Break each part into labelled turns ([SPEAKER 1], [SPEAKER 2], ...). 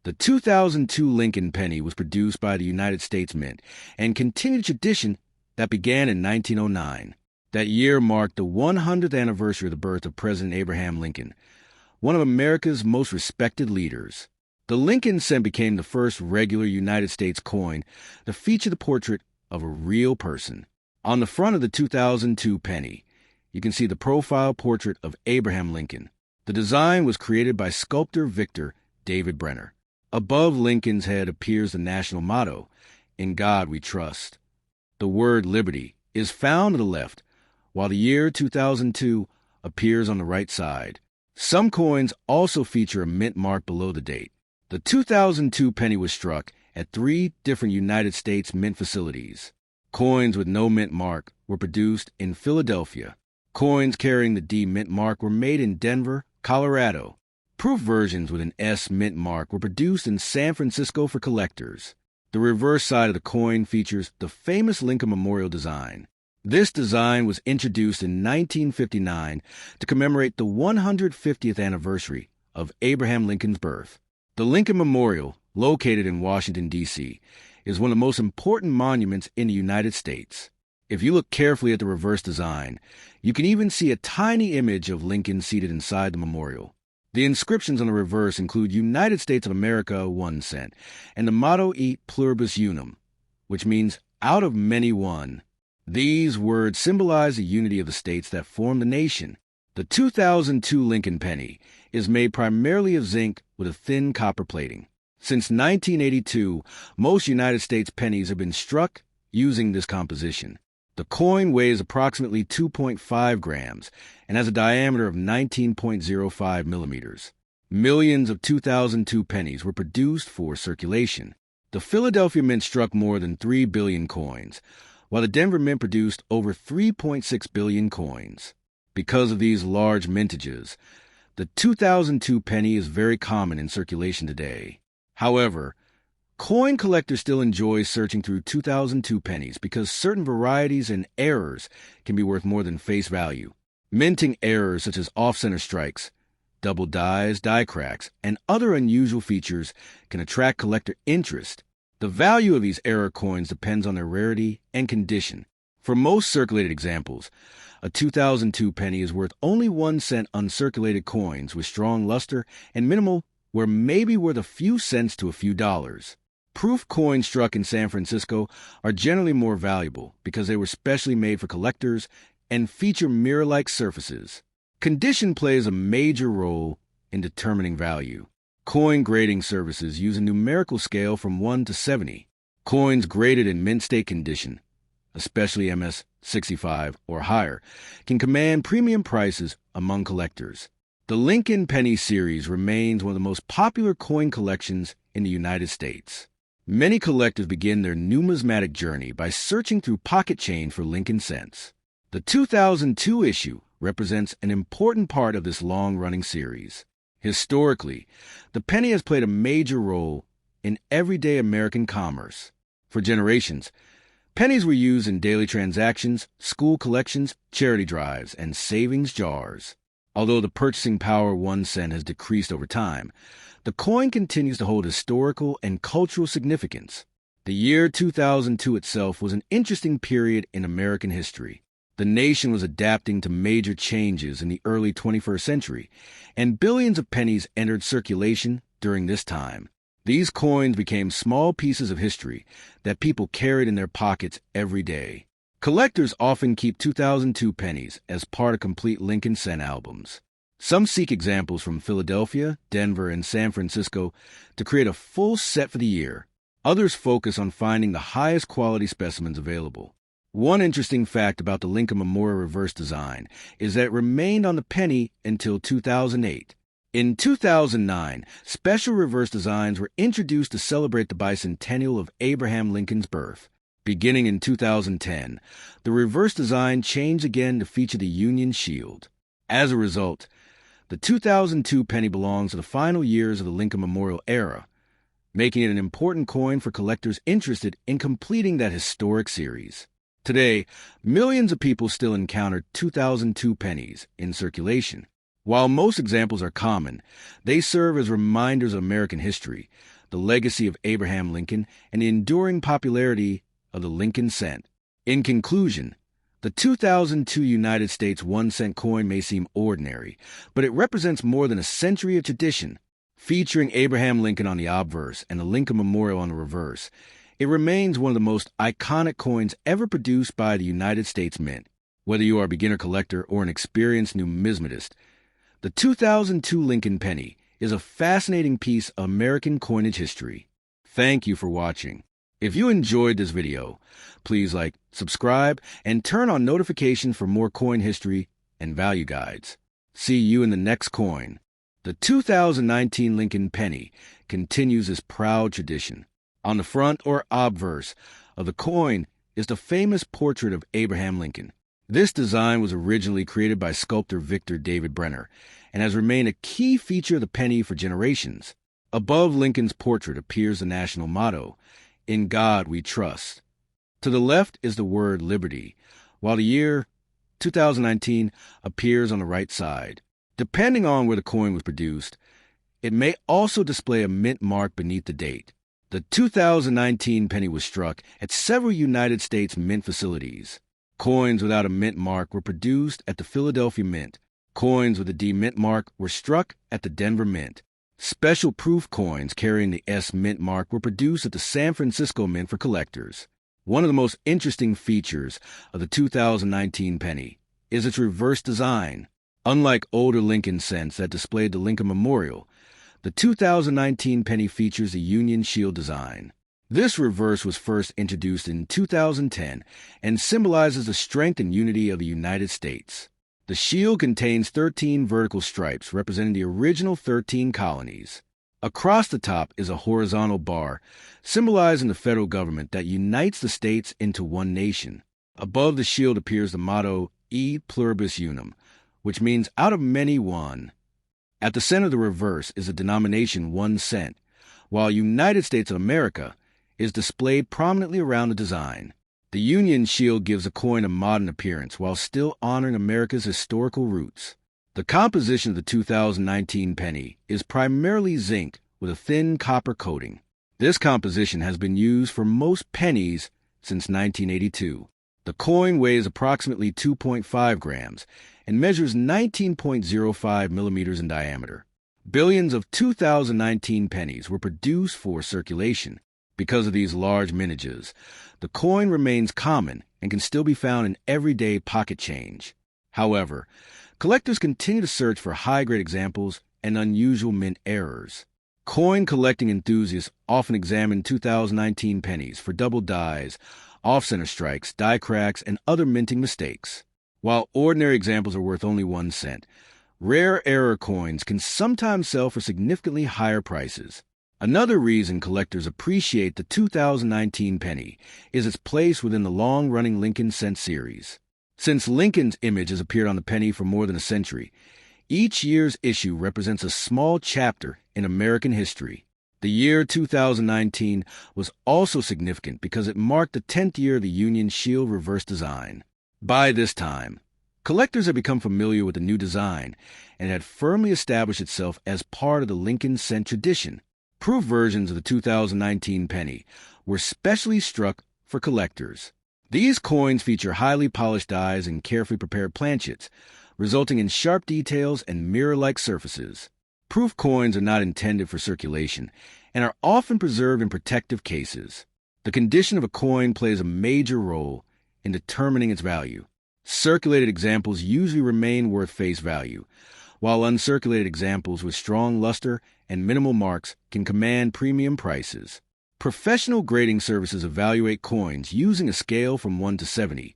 [SPEAKER 1] The 2002 Lincoln penny was produced by the United States Mint and continued a tradition that began in 1909. That year marked the 100th anniversary of the birth of President Abraham Lincoln, one of America's most respected leaders. The Lincoln cent became the first regular United States coin to feature the portrait of a real person. On the front of the 2002 penny, you can see the profile portrait of Abraham Lincoln. The design was created by sculptor Victor David Brenner. Above Lincoln's head appears the national motto, "In God We Trust." The word liberty is found to the left, while the year 2002 appears on the right side. Some coins also feature a mint mark below the date. The 2002 penny was struck at 3 different United States mint facilities. Coins with no mint mark were produced in Philadelphia. Coins carrying the D mint mark were made in Denver, Colorado. Proof versions with an S mint mark were produced in San Francisco for collectors. The reverse side of the coin features the famous Lincoln Memorial design. This design was introduced in 1959 to commemorate the 150th anniversary of Abraham Lincoln's birth. The Lincoln Memorial, located in Washington, D.C., is one of the most important monuments in the United States. If you look carefully at the reverse design, you can even see a tiny image of Lincoln seated inside the memorial. The inscriptions on the reverse include United States of America 1 cent and the motto Et Pluribus Unum, which means out of many one. These words symbolize the unity of the states that form the nation. The 2002 Lincoln penny is made primarily of zinc with a thin copper plating. Since 1982, most United States pennies have been struck using this composition. The coin weighs approximately 2.5 grams and has a diameter of 19.05 millimeters. Millions of 2002 pennies were produced for circulation. The Philadelphia Mint struck more than 3 billion coins, while the Denver Mint produced over 3.6 billion coins. Because of these large mintages, the 2002 penny is very common in circulation today. However, coin collectors still enjoy searching through 2002 pennies because certain varieties and errors can be worth more than face value. Minting errors such as off-center strikes, double dies, die cracks, and other unusual features can attract collector interest. The value of these error coins depends on their rarity and condition. For most circulated examples, a 2002 penny is worth only 1 cent uncirculated coins with strong luster and minimal were maybe worth a few cents to a few dollars. Proof coins struck in San Francisco are generally more valuable because they were specially made for collectors and feature mirror-like surfaces. Condition plays a major role in determining value. Coin grading services use a numerical scale from 1 to 70. Coins graded in mint state condition, especially MS 65 or higher, can command premium prices among collectors. The Lincoln Penny series remains one of the most popular coin collections in the United States. Many collectors begin their numismatic journey by searching through pocket change for Lincoln cents. The 2002 issue represents an important part of this long-running series. Historically, the penny has played a major role in everyday American commerce. For generations, pennies were used in daily transactions, school collections, charity drives, and savings jars. Although the purchasing power of 1 cent has decreased over time, the coin continues to hold historical and cultural significance. The year 2002 itself was an interesting period in American history. The nation was adapting to major changes in the early 21st century, and billions of pennies entered circulation during this time. These coins became small pieces of history that people carried in their pockets every day. Collectors often keep 2002 pennies as part of complete Lincoln cent albums. Some seek examples from Philadelphia, Denver, and San Francisco to create a full set for the year. Others focus on finding the highest quality specimens available. One interesting fact about the Lincoln Memorial reverse design is that it remained on the penny until 2008. In 2009, special reverse designs were introduced to celebrate the bicentennial of Abraham Lincoln's birth. Beginning in 2010, the reverse design changed again to feature the Union Shield. As a result, the 2002 penny belongs to the final years of the Lincoln Memorial era, making it an important coin for collectors interested in completing that historic series. Today, millions of people still encounter 2002 pennies in circulation. While most examples are common, they serve as reminders of American history, the legacy of Abraham Lincoln, and the enduring popularity of the Lincoln cent. In conclusion, the 2002 United States 1-cent coin may seem ordinary, but it represents more than a century of tradition. Featuring Abraham Lincoln on the obverse and the Lincoln Memorial on the reverse, it remains one of the most iconic coins ever produced by the United States Mint. Whether you are a beginner collector or an experienced numismatist, the 2002 Lincoln penny is a fascinating piece of American coinage history. Thank you for watching. If you enjoyed this video, please like, subscribe, and turn on notifications for more coin history and value guides. See you in the next coin. The 2019 Lincoln penny continues this proud tradition. On the front or obverse of the coin is the famous portrait of Abraham Lincoln. This design was originally created by sculptor Victor David Brenner and has remained a key feature of the penny for generations. Above Lincoln's portrait appears the national motto, "In God We Trust." To the left is the word liberty, while the year 2019 appears on the right side. Depending on where the coin was produced, it may also display a mint mark beneath the date. The 2019 penny was struck at several United States mint facilities. Coins without a mint mark were produced at the Philadelphia Mint. Coins with a D mint mark were struck at the Denver Mint. Special proof coins carrying the S mint mark were produced at the San Francisco Mint for collectors. One of the most interesting features of the 2019 penny is its reverse design. Unlike older Lincoln cents that displayed the Lincoln Memorial, the 2019 penny features a Union Shield design. This reverse was first introduced in 2010 and symbolizes the strength and unity of the United States. The shield contains 13 vertical stripes representing the original 13 colonies. Across the top is a horizontal bar symbolizing the federal government that unites the states into one nation. Above the shield appears the motto E Pluribus Unum, which means out of many one. At the center of the reverse is the denomination 1 cent, while United States of America is displayed prominently around the design. The Union Shield gives a coin a modern appearance while still honoring America's historical roots. The composition of the 2019 penny is primarily zinc with a thin copper coating. This composition has been used for most pennies since 1982. The coin weighs approximately 2.5 grams and measures 19.05 millimeters in diameter. Billions of 2019 pennies were produced for circulation. Because of these large mintages, the coin remains common and can still be found in everyday pocket change. However, collectors continue to search for high-grade examples and unusual mint errors. Coin collecting enthusiasts often examine 2019 pennies for double dies, off-center strikes, die cracks, and other minting mistakes. While ordinary examples are worth only 1 cent, rare error coins can sometimes sell for significantly higher prices. Another reason collectors appreciate the 2019 penny is its place within the long-running Lincoln cent series. Since Lincoln's image has appeared on the penny for more than a century, each year's issue represents a small chapter in American history. The year 2019 was also significant because it marked the 10th year of the Union Shield reverse design. By this time, collectors had become familiar with the new design and had firmly established itself as part of the Lincoln cent tradition. Proof versions of the 2019 penny were specially struck for collectors. These coins feature highly polished dies and carefully prepared planchets, resulting in sharp details and mirror-like surfaces. Proof coins are not intended for circulation and are often preserved in protective cases. The condition of a coin plays a major role in determining its value. Circulated examples usually remain worth face value, while uncirculated examples with strong luster and minimal marks can command premium prices. Professional grading services evaluate coins using a scale from 1 to 70,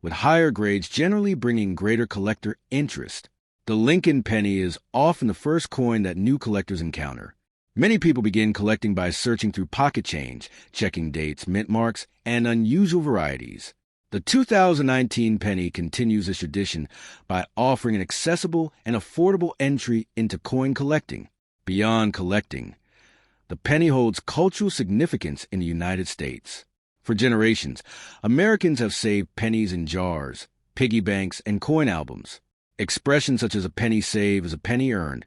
[SPEAKER 1] with higher grades generally bringing greater collector interest. The Lincoln penny is often the first coin that new collectors encounter. Many people begin collecting by searching through pocket change, checking dates, mint marks, and unusual varieties. The 2019 penny continues this tradition by offering an accessible and affordable entry into coin collecting. Beyond collecting, the penny holds cultural significance in the United States. For generations, Americans have saved pennies in jars, piggy banks, and coin albums. Expressions such as a penny saved is a penny earned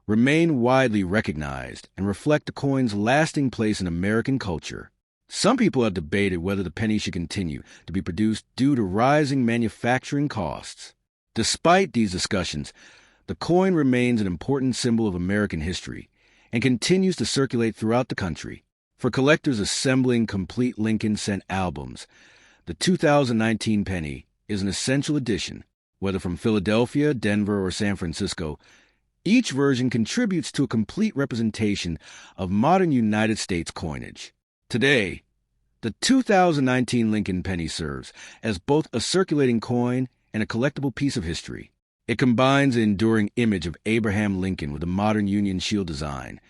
[SPEAKER 1] remain widely recognized and reflect the coin's lasting place in American culture. Some people have debated whether the penny should continue to be produced due to rising manufacturing costs. Despite these discussions, the coin remains an important symbol of American history and continues to circulate throughout the country. For collectors assembling complete Lincoln cent albums, the 2019 penny is an essential addition. Whether from Philadelphia, Denver, or San Francisco, each version contributes to a complete representation of modern United States coinage. Today, the 2019 Lincoln penny serves as both a circulating coin and a collectible piece of history. It combines the enduring image of Abraham Lincoln with a modern Union Shield design,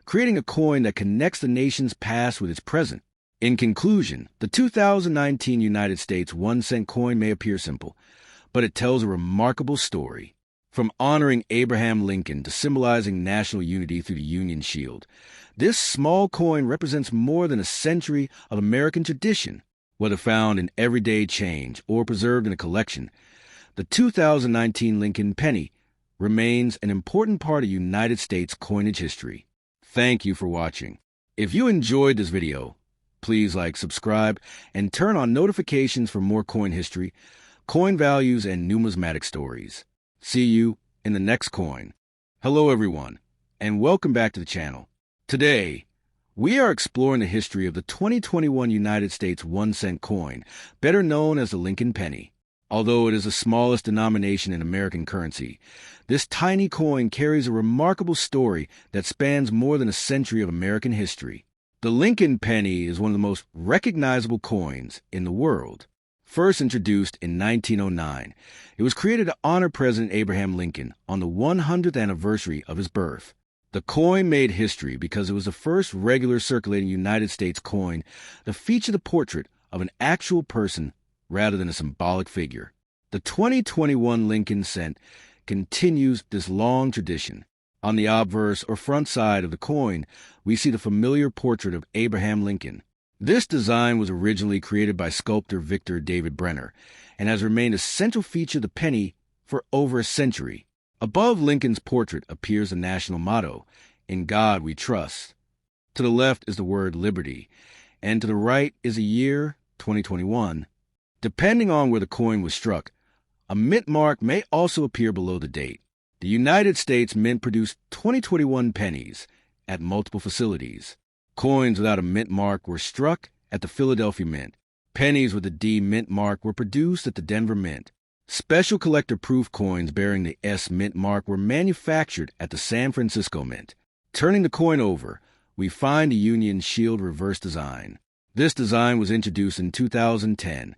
[SPEAKER 1] creating a coin that connects the nation's past with its present. In conclusion, the 2019 United States 1-cent coin may appear simple, but it tells a remarkable story. From honoring Abraham Lincoln to symbolizing national unity through the Union Shield, this small coin represents more than a century of American tradition. Whether found in everyday change or preserved in a collection, the 2019 Lincoln penny remains an important part of United States coinage history. Thank you for watching. If you enjoyed this video, please like, subscribe, and turn on notifications for more coin history, coin values, and numismatic stories. See you in the next coin. Hello everyone, and welcome back to the channel. Today, we are exploring the history of the 2021 United States 1-cent coin, better known as the Lincoln penny. Although it is the smallest denomination in American currency, this tiny coin carries a remarkable story that spans more than a century of American history. The Lincoln penny is one of the most recognizable coins in the world. First introduced in 1909, it was created to honor President Abraham Lincoln on the 100th anniversary of his birth. The coin made history because it was the first regular circulating United States coin to feature the portrait of an actual person rather than a symbolic figure. The 2021 Lincoln cent continues this long tradition. On the obverse or front side of the coin, we see the familiar portrait of Abraham Lincoln. This design was originally created by sculptor Victor David Brenner and has remained a central feature of the penny for over a century. Above Lincoln's portrait appears the national motto, "In God We Trust." To the left is the word liberty, and to the right is the year 2021. Depending on where the coin was struck, a mint mark may also appear below the date. The United States Mint produced 2021 pennies at multiple facilities. Coins without a mint mark were struck at the Philadelphia Mint. Pennies with a D mint mark were produced at the Denver Mint. Special collector proof coins bearing the S mint mark were manufactured at the San Francisco Mint. Turning the coin over, we find the Union Shield reverse design. This design was introduced in 2010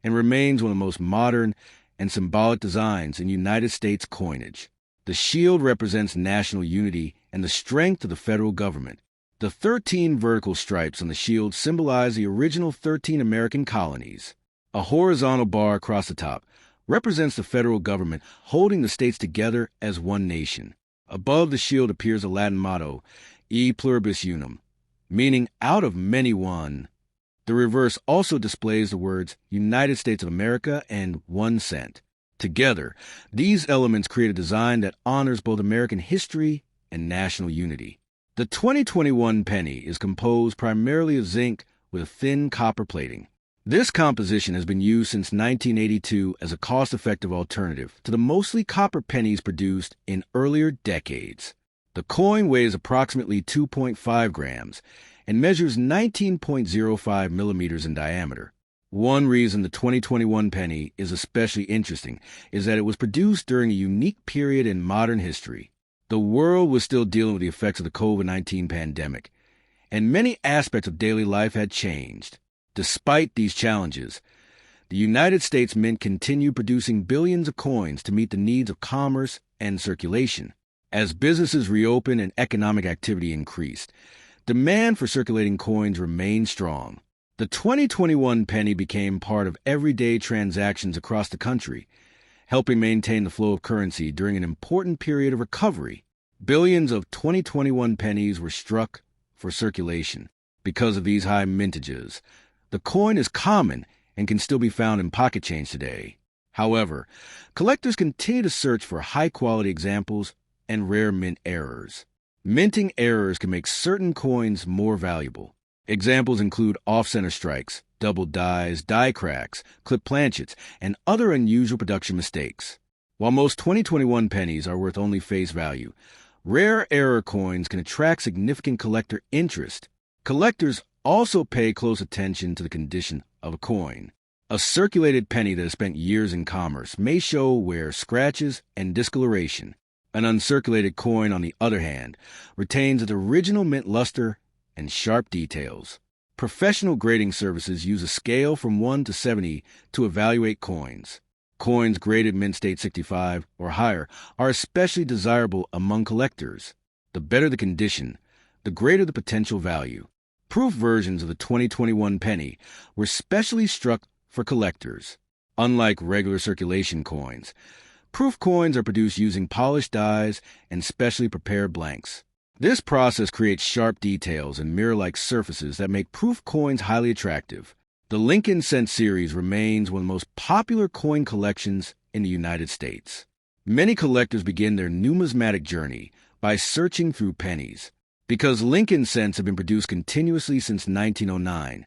[SPEAKER 1] and remains one of the most modern and symbolic designs in United States coinage. The shield represents national unity and the strength of the federal government. The 13 vertical stripes on the shield symbolize the original 13 American colonies. A horizontal bar across the top represents the federal government holding the states together as one nation. Above the shield appears a Latin motto, E pluribus unum, meaning out of many one. The reverse also displays the words United States of America and 1 cent. Together, these elements create a design that honors both American history and national unity. The 2021 penny is composed primarily of zinc with a thin copper plating. This composition has been used since 1982 as a cost-effective alternative to the mostly copper pennies produced in earlier decades. The coin weighs approximately 2.5 grams and measures 19.05 millimeters in diameter. One reason the 2021 penny is especially interesting is that it was produced during a unique period in modern history. The world was still dealing with the effects of the COVID-19 pandemic, and many aspects of daily life had changed. Despite these challenges, the United States Mint continued producing billions of coins to meet the needs of commerce and circulation. As businesses reopened and economic activity increased, demand for circulating coins remained strong. The 2021 penny became part of everyday transactions across the country, helping maintain the flow of currency during an important period of recovery. Billions of 2021 pennies were struck for circulation. Because of these high mintages, the coin is common and can still be found in pocket change today. However, collectors continue to search for high-quality examples and rare mint errors. Minting errors can make certain coins more valuable. Examples include off-center strikes, double dies, die cracks, clip planchets, and other unusual production mistakes. While most 2021 pennies are worth only face value, rare error coins can attract significant collector interest. Collectors also pay close attention to the condition of a coin. A circulated penny that has spent years in commerce may show wear, scratches, and discoloration. An uncirculated coin, on the other hand, retains its original mint luster and sharp details. Professional grading services use a scale from 1 to 70 to evaluate coins. Coins graded mint state 65 or higher are especially desirable among collectors. The better the condition, the greater the potential value. Proof versions of the 2021 penny were specially struck for collectors. Unlike regular circulation coins, proof coins are produced using polished dies and specially prepared blanks. This process creates sharp details and mirror-like surfaces that make proof coins highly attractive. The Lincoln Cent series remains one of the most popular coin collections in the United States. Many collectors begin their numismatic journey by searching through pennies. Because Lincoln Cents have been produced continuously since 1909,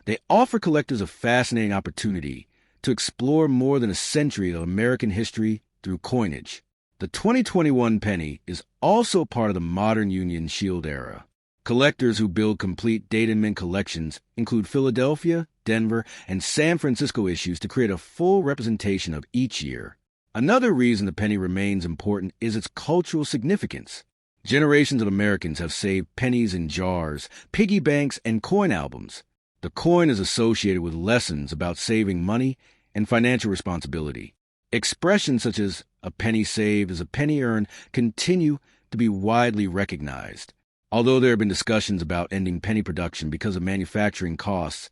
[SPEAKER 1] they offer collectors a fascinating opportunity to explore more than a century of American history through coinage. The 2021 penny is also part of the modern Union Shield era. Collectors who build complete data mint collections include Philadelphia, Denver, and San Francisco issues to create a full representation of each year. Another reason the penny remains important is its cultural significance. Generations of Americans have saved pennies in jars, piggy banks, and coin albums. The coin is associated with lessons about saving money and financial responsibility. Expressions such as "a penny saved is a penny earned" continue to be widely recognized. Although there have been discussions about ending penny production because of manufacturing costs,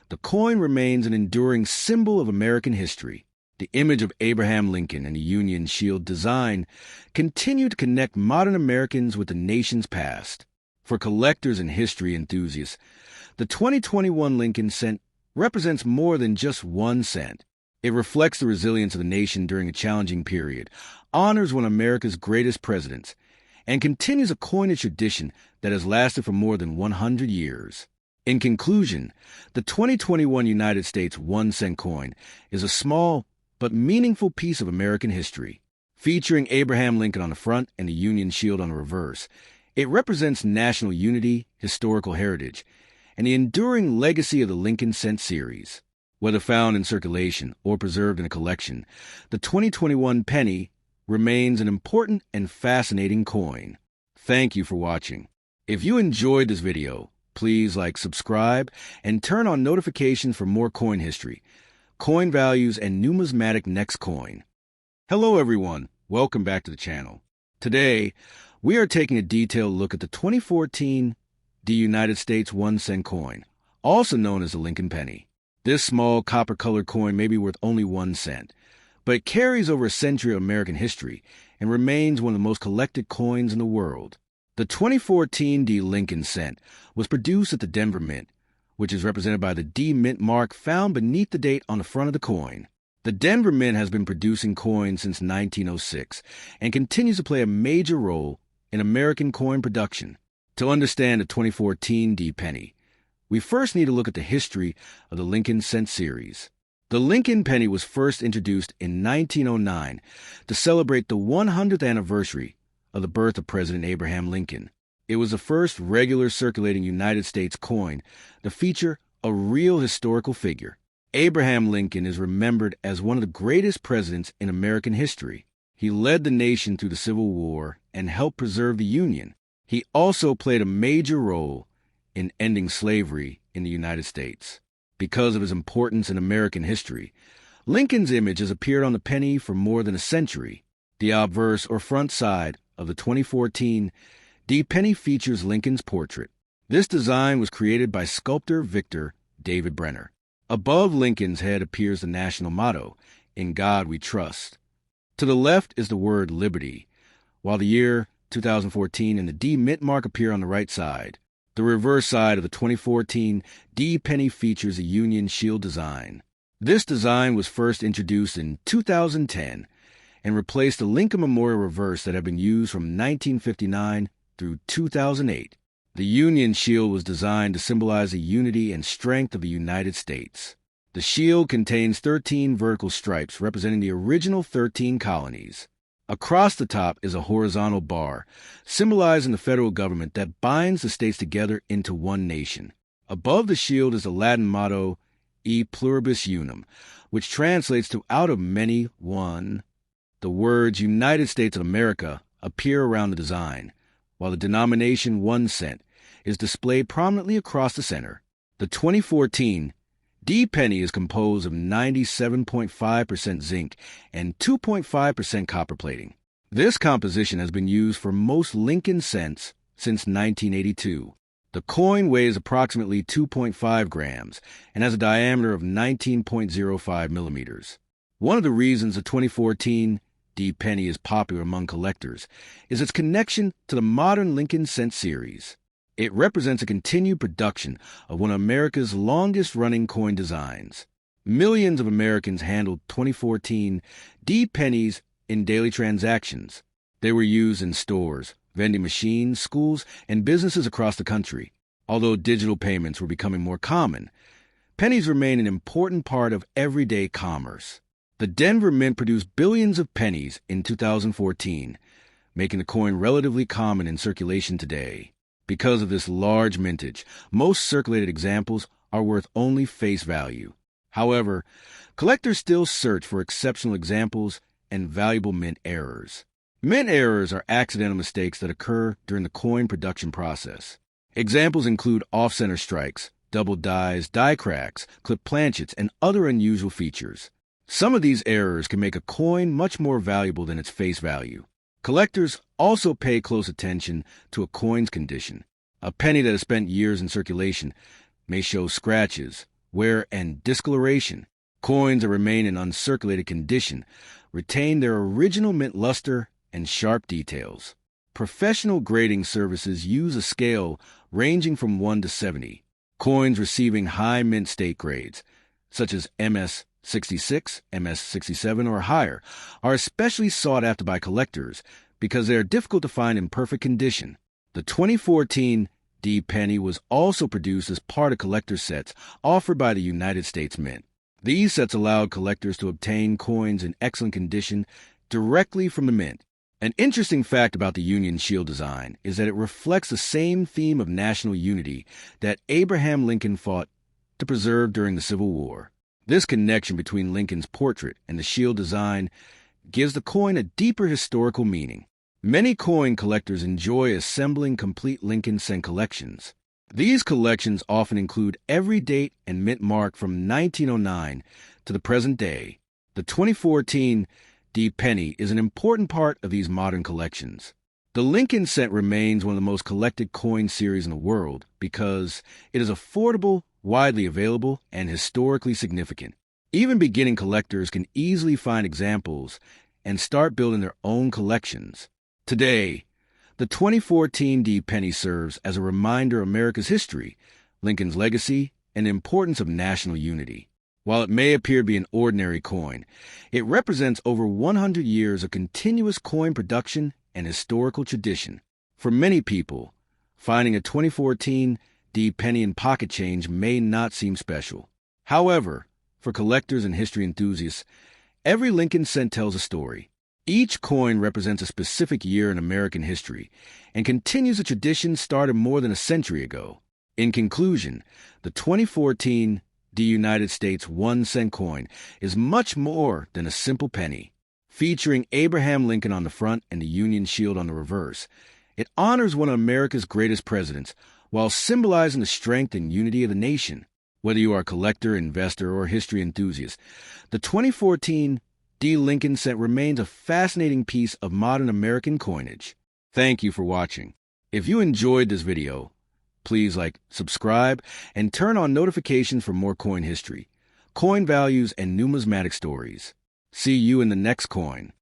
[SPEAKER 1] the coin remains an enduring symbol of American history. The image of Abraham Lincoln and the Union Shield design continue to connect modern Americans with the nation's past. For collectors and history enthusiasts, the 2021 Lincoln Cent represents more than just 1 cent. It reflects the resilience of the nation during a challenging period, honors one of America's greatest presidents, and continues a coinage tradition that has lasted for more than 100 years. In conclusion, the 2021 United States 1 cent coin is a small but meaningful piece of American history. Featuring Abraham Lincoln on the front and the Union Shield on the reverse, it represents national unity, historical heritage, and the enduring legacy of the Lincoln Cent series. Whether found in circulation or preserved in a collection, the 2021 penny remains an important and fascinating coin. Thank you for watching. If you enjoyed this video, please subscribe, and turn on notifications for more coin history, coin values, and numismatic next coin. Hello everyone, welcome back to the channel. Today, we are taking a detailed look at the 2014 United States 1 cent coin, also known as the Lincoln penny. This small copper-colored coin may be worth only 1 cent, but it carries over a century of American history and remains one of the most collected coins in the world. The 2014 Lincoln Cent was produced at the Denver Mint, which is represented by the D Mint mark found beneath the date on the front of the coin. The Denver Mint has been producing coins since 1906 and continues to play a major role in American coin production. To understand the 2014 D penny, we first need to look at the history of the Lincoln Cent series. The Lincoln penny was first introduced in 1909 to celebrate the 100th anniversary of the birth of President Abraham Lincoln. It was the first regular circulating United States coin to feature a real historical figure. Abraham Lincoln is remembered as one of the greatest presidents in American history. He led the nation through the Civil War and helped preserve the Union. He also played a major role in ending slavery in the United States. Because of his importance in American history, Lincoln's image has appeared on the penny for more than a century. The obverse or front side of the 2014 D penny features Lincoln's portrait. This design was created by sculptor Victor David Brenner. Above Lincoln's head appears the national motto, "In God We Trust." To the left is the word liberty, while the year 2014 and the D mint mark appear on the right side. The reverse side of the 2014 D penny features a Union Shield design. This design was first introduced in 2010 and replaced the Lincoln Memorial reverse that had been used from 1959 through 2008. The Union Shield was designed to symbolize the unity and strength of the United States. The shield contains 13 vertical stripes representing the original 13 colonies. Across the top is a horizontal bar, symbolizing the federal government that binds the states together into one nation. Above the shield is the Latin motto, E pluribus unum, which translates to out of many, one. The words United States of America appear around the design, while the denomination 1 cent is displayed prominently across the center. The 2014 D penny is composed of 97.5% zinc and 2.5% copper plating. This composition has been used for most Lincoln cents since 1982. The coin weighs approximately 2.5 grams and has a diameter of 19.05 millimeters. One of the reasons the 2014 D penny is popular among collectors is its connection to the modern Lincoln cent series. It represents a continued production of one of America's longest-running coin designs. Millions of Americans handled 2014 D pennies in daily transactions. They were used in stores, vending machines, schools, and businesses across the country. Although digital payments were becoming more common, pennies remain an important part of everyday commerce. The Denver Mint produced billions of pennies in 2014, making the coin relatively common in circulation today. Because of this large mintage, most circulated examples are worth only face value. However, collectors still search for exceptional examples and valuable mint errors. Mint errors are accidental mistakes that occur during the coin production process. Examples include off-center strikes, double dies, die cracks, clipped planchets, and other unusual features. Some of these errors can make a coin much more valuable than its face value. Collectors also pay close attention to a coin's condition. A penny that has spent years in circulation may show scratches, wear, and discoloration. Coins that remain in uncirculated condition retain their original mint luster and sharp details. Professional grading services use a scale ranging from 1 to 70. Coins receiving high mint state grades, such as MS 66, MS 67, or higher, are especially sought after by collectors because they are difficult to find in perfect condition. The 2014 D penny was also produced as part of collector sets offered by the United States Mint. These sets allowed collectors to obtain coins in excellent condition directly from the mint. An interesting fact about the Union Shield design is that it reflects the same theme of national unity that Abraham Lincoln fought to preserve during the Civil War. This connection between Lincoln's portrait and the shield design gives the coin a deeper historical meaning. Many coin collectors enjoy assembling complete Lincoln cent collections. These collections often include every date and mint mark from 1909 to the present day. The 2014 D penny is an important part of these modern collections. The Lincoln cent remains one of the most collected coin series in the world because it is affordable, widely available, and historically significant. Even beginning collectors can easily find examples and start building their own collections. Today, the 2014 D penny serves as a reminder of America's history, Lincoln's legacy, and the importance of national unity. While it may appear to be an ordinary coin, it represents over 100 years of continuous coin production and historical tradition. For many people, finding a 2014 D penny in pocket change may not seem special. However, for collectors and history enthusiasts, every Lincoln cent tells a story. Each coin represents a specific year in American history and continues a tradition started more than a century ago. In conclusion, the 2014 D United States 1 cent coin is much more than a simple penny. Featuring Abraham Lincoln on the front and the Union Shield on the reverse, it honors one of America's greatest presidents while symbolizing the strength and unity of the nation. Whether you are a collector, investor, or history enthusiast, the 2014 D Lincoln cent remains a fascinating piece of modern American coinage. Thank you for watching. If you enjoyed this video, please subscribe, and turn on notifications for more coin history, coin values, and numismatic stories. See you in the next coin.